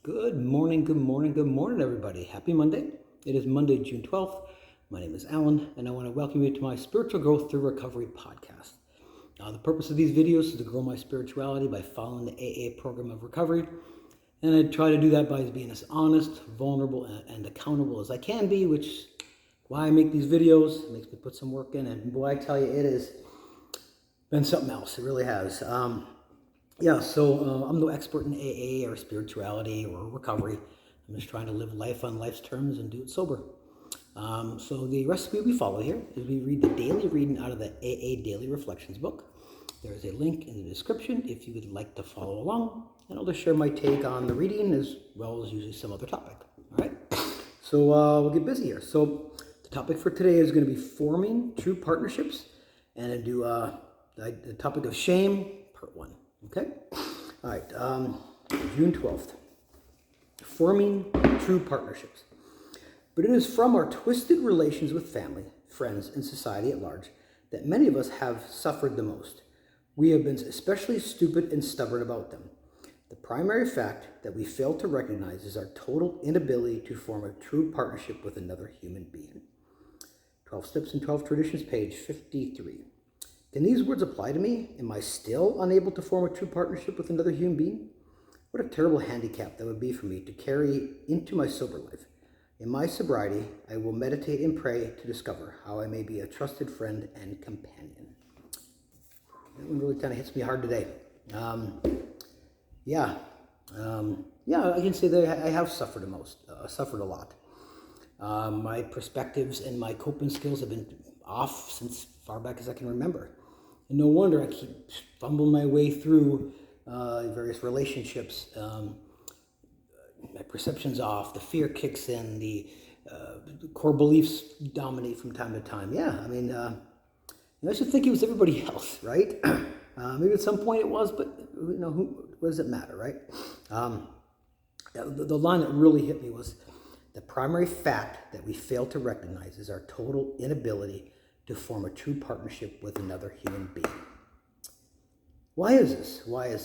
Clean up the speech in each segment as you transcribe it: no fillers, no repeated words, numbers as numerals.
Good morning, everybody. Happy Monday. It is Monday, June 12th. My name is Alan, and I want to welcome you to my Spiritual Growth Through Recovery podcast. The purpose of these videos is to grow my spirituality by following the AA program of recovery, and I try to do that by being as honest, vulnerable, and accountable as I can be, which is why I make these videos. It makes me put some work in, and boy, I tell you, it has been something else. It really has. So I'm no expert in AA or spirituality or recovery. I'm just trying to live life on life's terms and do it sober. So the recipe we follow here is we read the daily reading out of the AA Daily Reflections book. There is a link in the description if you would like to follow along, and I'll just share my take on the reading as well as usually some other topic. All right, so we'll get busy here. So the topic for today is going to be forming true partnerships, and I do the topic of shame, part 1. Okay? All right, June 12th. Forming true partnerships. But it is from our twisted relations with family, friends, and society at large that many of us have suffered the most. We have been especially stupid and stubborn about them. The primary fact that we fail to recognize is our total inability to form a true partnership with another human being. 12 Steps and 12 Traditions, page 53. Can these words apply to me? Am I still unable to form a true partnership with another human being? What a terrible handicap that would be for me to carry into my sober life. In my sobriety, I will meditate and pray to discover how I may be a trusted friend and companion. That one really kind of hits me hard today. I can say that I have suffered suffered a lot. My perspectives and my coping skills have been off since far back as I can remember. And no wonder I keep fumbling my way through various relationships. My perception's off, the fear kicks in, the core beliefs dominate from time to time. I should think it was everybody else, right? Maybe at some point it was, but what does it matter, right? The line that really hit me was, the primary fact that we fail to recognize is our total inability to form a true partnership with another human being. Why is this? I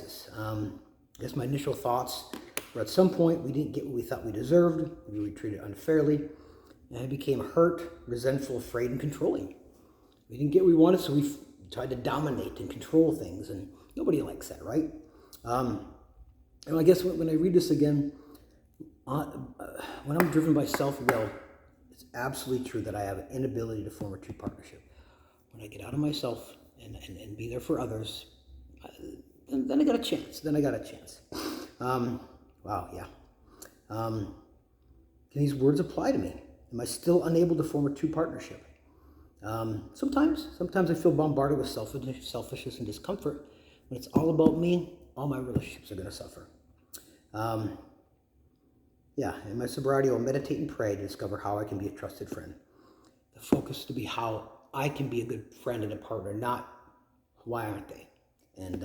guess my initial thoughts were, at some point we didn't get what we thought we deserved, we were treated unfairly, and I became hurt, resentful, afraid, and controlling. We didn't get what we wanted, so we tried to dominate and control things, and nobody likes that, right? And I guess when I read this again, when I'm driven by self-will, it's absolutely true that I have an inability to form a true partnership. When I get out of myself and be there for others, then I got a chance. Can these words apply to me? Am I still unable to form a true partnership? Sometimes I feel bombarded with selfishness and discomfort. When it's all about me, all my relationships are going to suffer. In my sobriety, I'll meditate and pray to discover how I can be a trusted friend. The focus to be how I can be a good friend and a partner, not why aren't they? And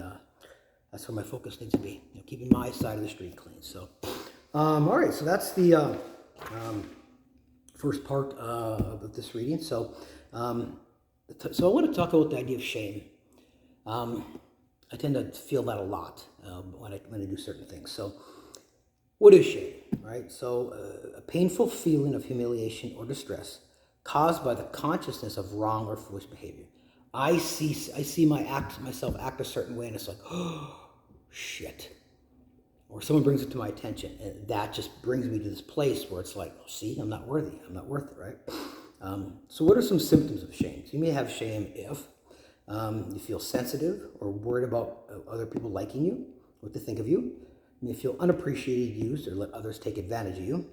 that's where my focus needs to be, keeping my side of the street clean. So, all right, so that's the first part of this reading. So I want to talk about the idea of shame. I tend to feel that a lot when I do certain things. So, what is shame, right? So, a painful feeling of humiliation or distress caused by the consciousness of wrong or foolish behavior. I see myself act a certain way, and it's like, oh, shit. Or someone brings it to my attention, and that just brings me to this place where it's like, oh, see, I'm not worthy. I'm not worth it, right? So what are some symptoms of shame? So you may have shame if you feel sensitive or worried about other people liking you, what they think of you. You may feel unappreciated, used, or let others take advantage of you.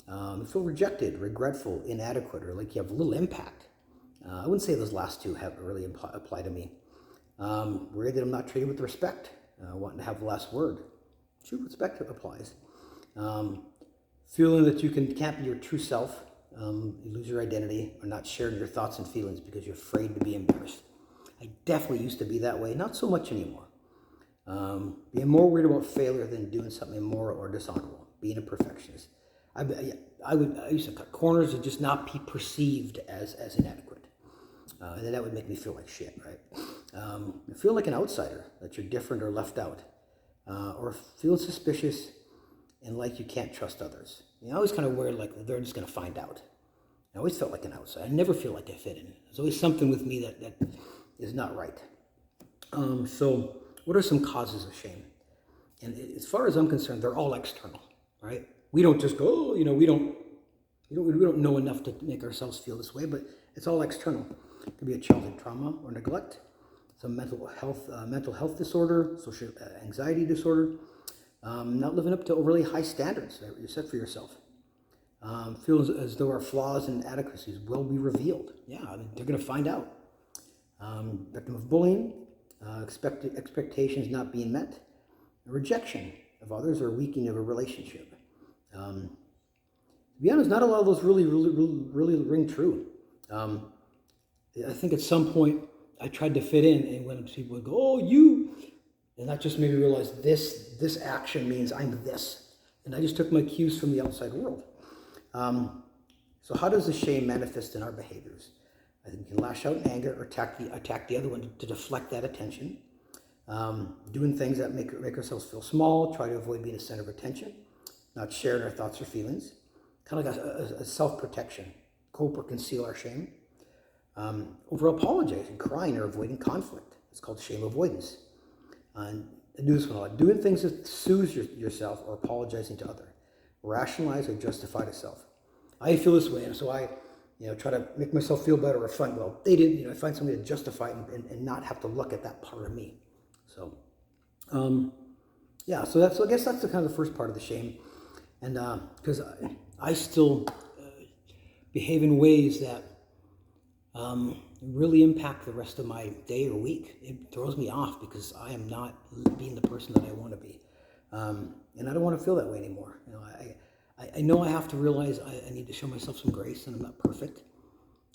You feel rejected, regretful, inadequate, or like you have little impact. I wouldn't say those last two have really apply to me. Worried that I'm not treated with respect, wanting to have the last word. True respect applies. Feeling that you can't be your true self, you lose your identity, or not sharing your thoughts and feelings because you're afraid to be embarrassed. I definitely used to be that way, not so much anymore. Being more worried about failure than doing something immoral or dishonorable, being a perfectionist. I used to cut corners and just not be perceived as inadequate. And then that would make me feel like shit, right? I feel like an outsider, that you're different or left out. Or feeling suspicious and like you can't trust others. I always kind of worried like they're just going to find out. I always felt like an outsider. I never feel like I fit in. There's always something with me that is not right. So what are some causes of shame? And as far as I'm concerned, they're all external, right? We don't just go, we don't know enough to make ourselves feel this way, but it's all external. It could be a childhood trauma or neglect, some mental health disorder, social anxiety disorder, not living up to overly high standards that you set for yourself. Feels as though our flaws and inadequacies will be revealed. Yeah, they're going to find out. Victim of bullying, expectations not being met, rejection of others, or weakening of a relationship. To be honest, not a lot of those really ring true. I think at some point I tried to fit in, and when people would go, "Oh, you," and that just made me realize this action means I'm this, and I just took my cues from the outside world. So how does the shame manifest in our behaviors? I think we can lash out in anger or attack the other one to deflect that attention. Doing things that make ourselves feel small, try to avoid being a center of attention, not sharing our thoughts or feelings. Kind of like a self-protection, cope or conceal our shame. Over apologizing, crying, or avoiding conflict. It's called shame avoidance. And I do this one a lot. Doing things that soothe yourself or apologizing to others. Rationalize or justify to self. I feel this way, and so I try to make myself feel better or find, well, they didn't, I find something to justify and not have to look at that part of me. So, yeah, so I guess that's the kind of the first part of the shame. And because I still behave in ways that really impact the rest of my day or week. It throws me off because I am not being the person that I want to be. And I don't want to feel that way anymore. I know I have to realize I need to show myself some grace, and I'm not perfect.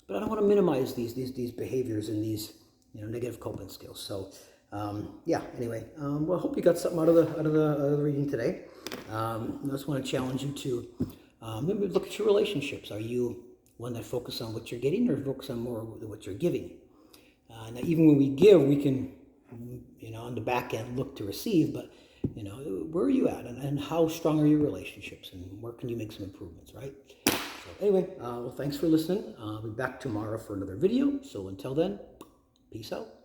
But I don't want to minimize these behaviors and these negative coping skills. So yeah. Anyway, well, I hope you got something out of the reading today. I just want to challenge you to maybe look at your relationships. Are you one that focuses on what you're getting, or focus on more what you're giving? Now, even when we give, we can, on the back end, look to receive. But where are you at, and how strong are your relationships, and where can you make some improvements, right? So anyway, well, thanks for listening. I'll be back tomorrow for another video. So until then, peace out.